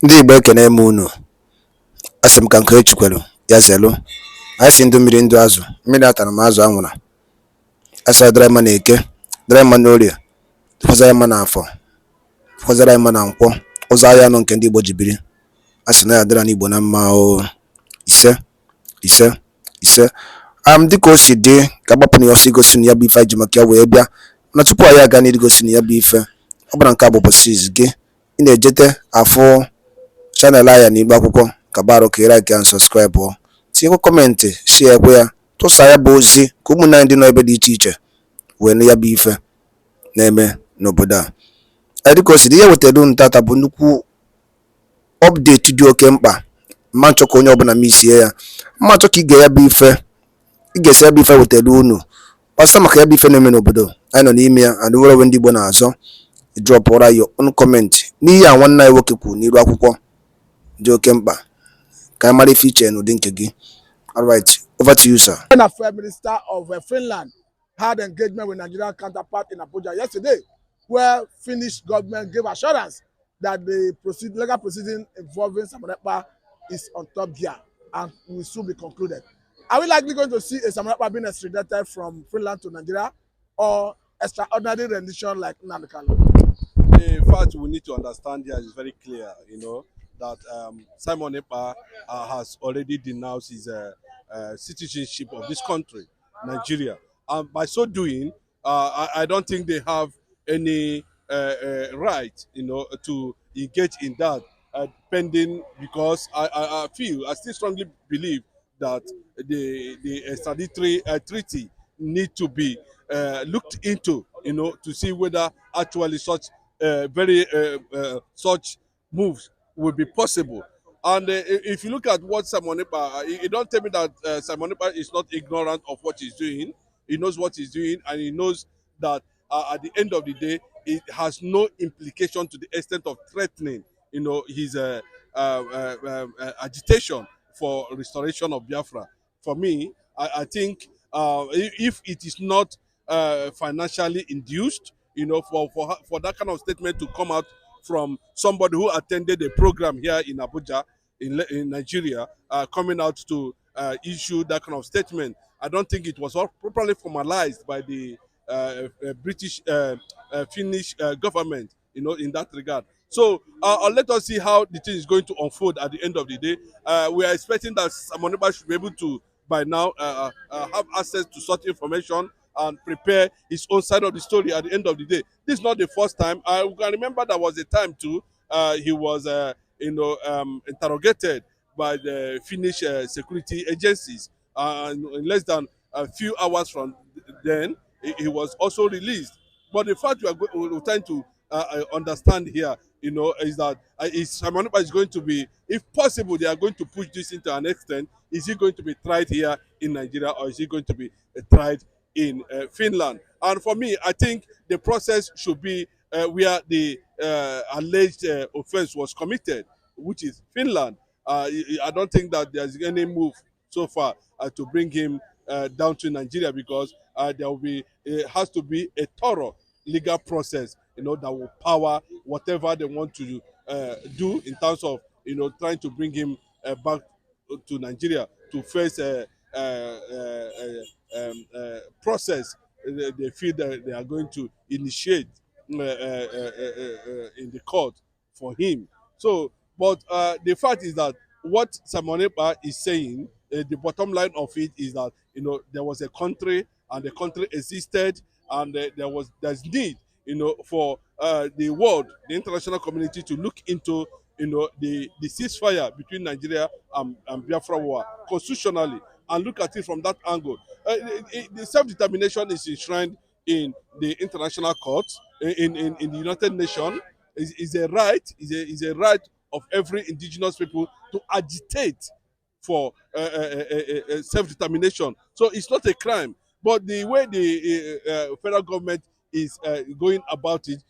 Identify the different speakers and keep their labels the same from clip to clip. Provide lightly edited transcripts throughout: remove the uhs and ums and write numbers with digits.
Speaker 1: Ndị Igbo ekene m unu. Asị m ka nke echukwelu ya zelu. Anyị si ndụ mmiri ndụ azụ, mmiri atara m azụ anwụra. Asa dịrị mma na eke, dịrị mma na orie, fọzara mma na afọ, fọzara mma na nkwọ, ụzọ ahịa anọ nke ndị Igbo ji biri. Asị na ya dịra n'Igbo na mma o. Ise ise ise. Dịka o si dị ka agbapụ na ya ọsọ igosi na ya bụ ife anyị ji maka ya wee bịa. Na tupu anyị aga n'igosi na ya bụ ife, ọ bụla nke a bụ ụbọchị izu gị, ị na-ejete afụ chanel anya n'igbe akwụkwọ ka baro ka ị like and subscribe ọ, tinyekwa kọmentị, share ekwe ya, tụsa ya bụ ozi ka ụmụnne anyị dị n'ebe dị iche iche wee nụ ya bụ ife na-eme n'obodo a. Dịka o si dị, ihe wetara unu tata bụ nnukwu ọpdeti dị oke mkpa. Mma nchọ ka onye ọbụla misie ya, mma nchọ ka ị ga ya bụ ife, ị ga-esi ya bụ ife wetara unu gbasa maka ya bụ ife na-eme n'obodo anyị nọ n'ime ya. And nwere onwe ndị Igbo na-azọ drọpụra ya ọnụ kọmentị n'ihe a nwanne anyị nwoke kwuru n'iru akwụkwọ dị oke mkpa ka anyị mara ife iche n'ụdị nke gị. All right, over to you, sir.
Speaker 2: When the Minister of Finland had engagement with Nigerian counterpart in Abuja yesterday, where Finnish government gave assurance that the legal proceeding involving Simon Ekpa is on top gear and will soon be concluded. Are we likely going to see a Simon Ekpa being extradited from Finland to Nigeria, or extraordinary rendition like Nnamdi Kanu?
Speaker 3: In fact, we need to understand here is very clear, that Simon Ekpa has already denounced his citizenship of this country, Nigeria. And by so doing, I don't think they have any right, to engage in that pending, because I still strongly believe that the extraditory treaty need to be looked into, to see whether actually such such moves will be possible. And if you look at what Simon Ekpa, you don't tell me that Simon Ekpa is not ignorant of what he's doing. He knows what he's doing, and he knows that at the end of the day, it has no implication to the extent of threatening, his agitation for restoration of Biafra. For me, I think if it is not financially induced, for that kind of statement to come out from somebody who attended a program here in Abuja, in Nigeria, coming out to issue that kind of statement, I don't think it was all properly formalized by the British Finnish government, in that regard. So let us see how the thing is going to unfold at the end of the day. We are expecting that Simon Ekpa should be able to, by now, have access to such information and prepare his own side of the story at the end of the day. This is not the first time. I can remember there was a time too, he was interrogated by the Finnish security agencies. In less than a few hours from then, he was also released. But the fact we're trying to understand here, is that Simon Ekpa is going to be, if possible, they are going to push this into an extent. Is he going to be tried here in Nigeria, or is he going to be tried in Finland? And for me, I think the process should be where the alleged offense was committed, which is Finland. I don't think that there's any move so far to bring him down to Nigeria, because it has to be a thorough legal process, that will power whatever they want to do in terms of, trying to bring him back to Nigeria to face a process they feel that they are going to initiate in the court for him. So, but the fact is that what Simon Ekpa is saying, the bottom line of it is that, there was a country, and the country existed, and there's need, for the world, the international community, to look into, the ceasefire between Nigeria and Biafra war constitutionally, and look at it from that angle. The self-determination is enshrined in the international court, in the United Nations. Is a right, is a right of every indigenous people to agitate for self-determination. So it's not a crime. But the way the federal government is going about it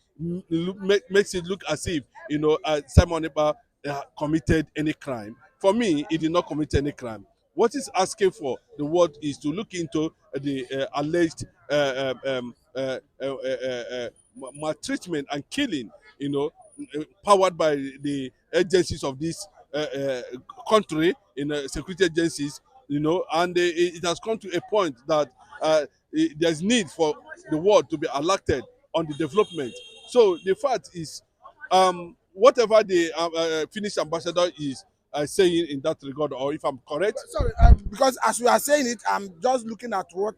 Speaker 3: makes it look as if, Simon Ekpa committed any crime. For me, he did not commit any crime. What he's asking for the world is to look into the alleged maltreatment and killing, powered by the agencies of this country, security agencies, and it has come to a point that there's need for the world to be alerted on the development. So the fact is, whatever the Finnish ambassador is saying in that regard, or if I'm correct.
Speaker 2: Sorry, because as we are saying it, I'm just looking at what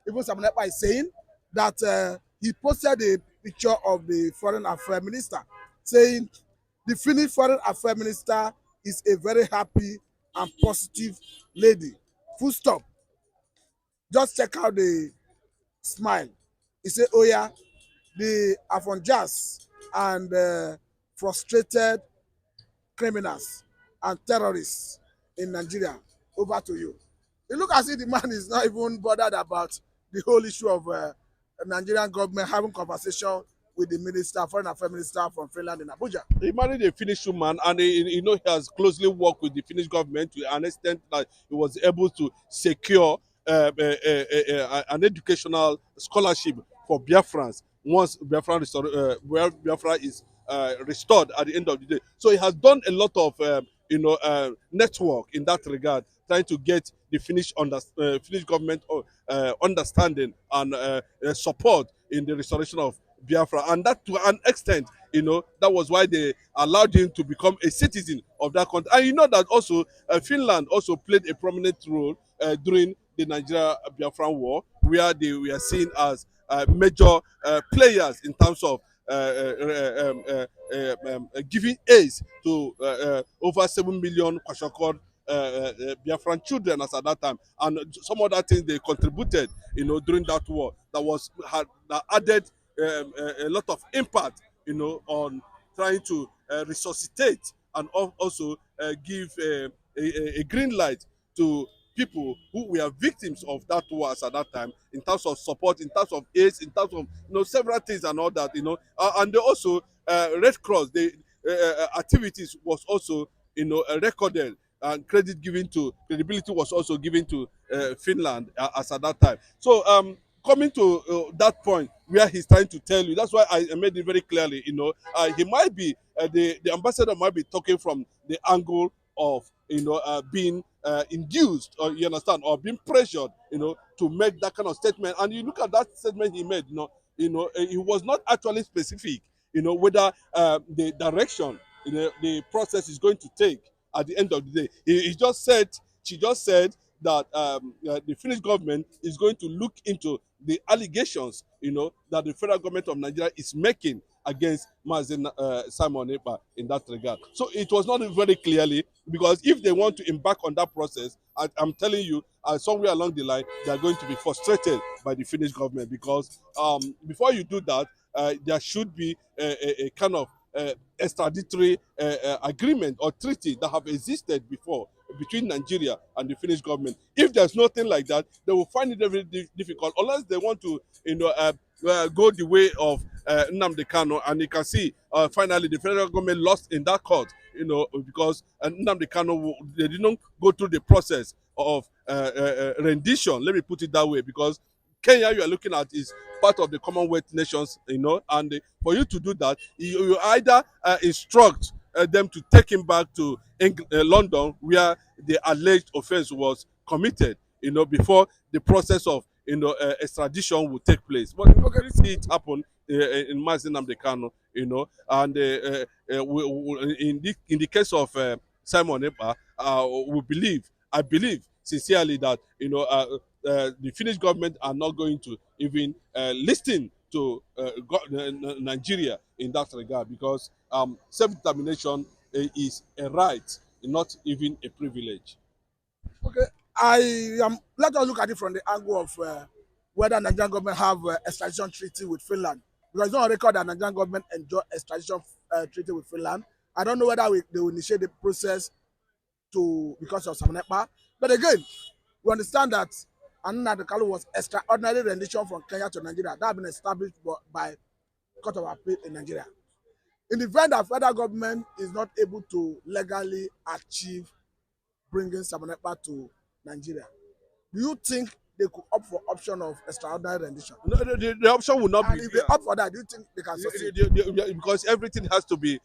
Speaker 2: even Simon Ekpa is saying, that he posted a picture of the foreign affairs minister saying the Finnish foreign affairs minister is a very happy and positive lady. Full stop. Just check out the smile. He said, oh yeah, the Avengers and frustrated criminals and terrorists in Nigeria. Over to you. It look as if the man is not even bothered about the whole issue of Nigerian government having conversation with the minister, foreign affairs minister from Finland in Abuja.
Speaker 3: He married a Finnish woman, and he has closely worked with the Finnish government to an extent that he was able to secure an educational scholarship for Biafrans once Biafra is restored at the end of the day. So he has done a lot of network in that regard, trying to get the Finnish government understanding and support in the restoration of Biafra, and that to an extent, that was why they allowed him to become a citizen of that country. And you know that also Finland also played a prominent role during the Nigeria Biafran War, where they were seen as major players in terms of giving aid to over 7 million Kwashokor Biafran children as at that time, and some other things they contributed, during that war that added a lot of impact, on trying to resuscitate and also give a green light to people who were victims of that war at that time, in terms of support, in terms of aids, in terms of several things and all that, and they also Red Cross, the activities was also recorded, and credibility was also given to Finland as at that time. So coming to that point where he's trying to tell you, that's why I made it very clearly, he might be the ambassador might be talking from the angle of being induced, or you understand, or being pressured, to make that kind of statement. And you look at that statement he made, he was not actually specific, whether the direction, the process is going to take at the end of the day. She just said that the Finnish government is going to look into the allegations, that the federal government of Nigeria is making against Mazen Simon Ekpa in that regard. So it was not very clearly, because if they want to embark on that process, I'm telling you, somewhere along the line, they are going to be frustrated by the Finnish government, because before you do that, there should be a kind of extraditory agreement or treaty that have existed before between Nigeria and the Finnish government. If there's nothing like that, they will find it very difficult, unless they want to, go the way of Nnamdi Kanu. And you can see, finally, the federal government lost in that court, because Nnamdi Kanu, they didn't go through the process of rendition. Let me put it that way, because Kenya, you are looking at, is part of the Commonwealth nations, and for you to do that, you either instruct them to take him back to London, where the alleged offense was committed, before the process of extradition would take place. But you can see it happen in Mazi Nnamdi Kanu, and in the case of Simon Ekpa, I believe sincerely that the Finnish government are not going to even listen to Nigeria in that regard, because self-determination is a right, not even a privilege.
Speaker 2: Okay, let us look at it from the angle of whether Nigerian government have extradition treaty with Finland, because it's not on record that Nigerian government enjoy extradition treaty with Finland. I don't know whether they will initiate the process because of Simon Ekpa, but again, we understand that Nnamdi Kanu was extraordinary rendition from Kenya to Nigeria. That has been established by Court of Appeal in Nigeria. In the event that federal government is not able to legally achieve bringing Simon Ekpa to Nigeria, do you think they could opt for option of extraordinary rendition.
Speaker 3: No, the option will not
Speaker 2: And
Speaker 3: be
Speaker 2: if
Speaker 3: there.
Speaker 2: they opt for that, do you think they can succeed?
Speaker 3: Because everything has to be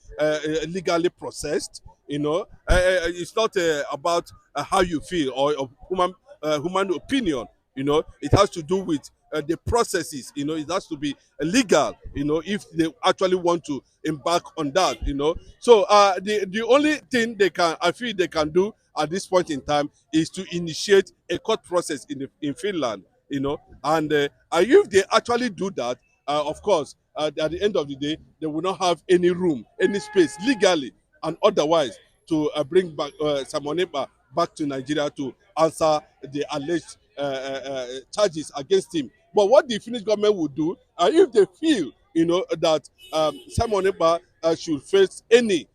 Speaker 3: legally processed. It's not about how you feel or human opinion. It has to do with the processes. It has to be legal. If they actually want to embark on that. So the only thing I feel they can do at this point in time is to initiate a court process in Finland. And if they actually do that, of course, at the end of the day, they will not have any room, any space legally and otherwise to bring back Simon Ekpa back to Nigeria to answer the alleged charges against him. But what the Finnish government would do, if they feel, that Simon Ekpa should face any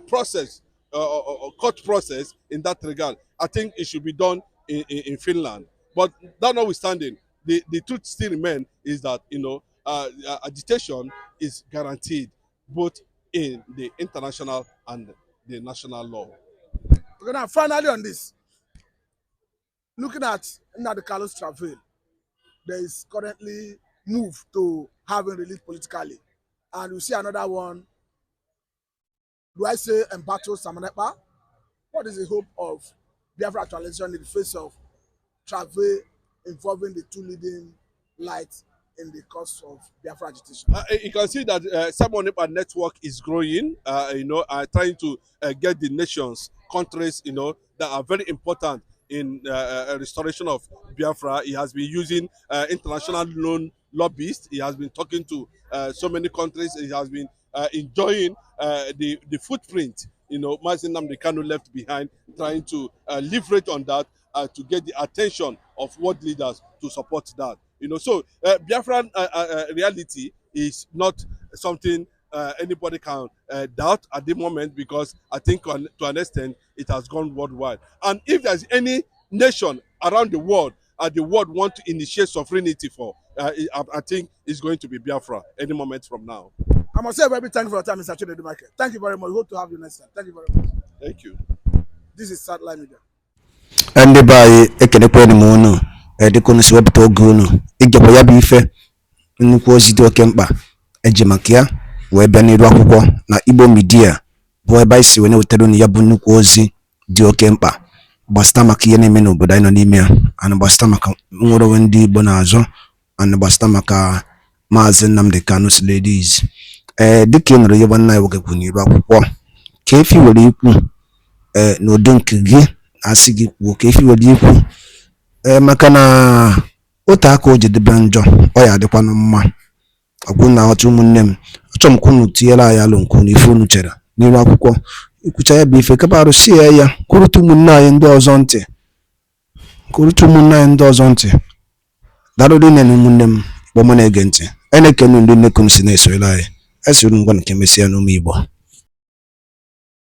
Speaker 3: process or court process in that regard, I think it should be done in Finland. But that notwithstanding, the truth still remains is that agitation is guaranteed both in the international and the national law.
Speaker 2: Okay, now finally on this, looking at Nnamdi Kanu's travel, there is currently move to having released politically, and you see another one. Do I say embattle Simon Ekpa? What is the hope of Biafra actualization in the face of travel involving the two leading lights in the cause of Biafra agitation?
Speaker 3: You can see that Simon Ekpa network is growing, trying to get the nations, countries, that are very important in restoration of Biafra. He has been using international loan lobbyists. He has been talking to so many countries. He has been enjoying the footprint, Mazi Nnamdi Kanu left behind, trying to leverage on that to get the attention of world leaders to support that. So Biafran reality is not something anybody can doubt at the moment, because I think to an extent it has gone worldwide. And if there's any nation around the world want to initiate sovereignty for, I think it's going to be Biafra any moment from now.
Speaker 2: I must say a very big thank you for your time, Mr. Chinedu Michael. Thank you very much. We hope to have you next time. Thank you very much.
Speaker 3: Thank you.
Speaker 2: This is Satellite Media.
Speaker 1: ndị be anyị ekenekwanụ m unu dịka unu si wepụta oge unu igekwa ya bụ ife nnukwu ozi dị oke mkpa eji maka ya wee bịa n'iru akwụkwọ na Igbo Media bụ ebe anyị si wee na-wetara unu ya bụ nnukwu ozi dị oke mkpa gbasịta maka ihe na-eme n'obodo anyị nọ n'ime ya, ana gbasịta maka nnwere onwe ndị Igbo na-azọ, ana gbasịta maka Maazị Nnamdi Kanu Ladies. Dịka ị nụrụ ihe nwanne anyị nwoke kwuru n'iru akwụkwọ, ka efi were ikwu n'udo nke gị asị gị kwuo ka efi were ikwu maka na otu aka o jedebe njọ ọ ya adịkwanụ mma. Ọgwụ na ọtụ ụmụnne m, achọrọ m ka unu tinyere anyị alụ nke unu ife unu chere n'iru akwụkwọ, ikwucha ya bụ ife kapa arụsị ya kwurụta ụmụnne anyị ndị ọzọ ntị, darụrụ nne na ụmụnne m Igbo m na-ege ntị, anyị na-ekene ndị nnekunu si na-esoyere anyị esiri ngwa nke mesịa n'ụmụ Igbo.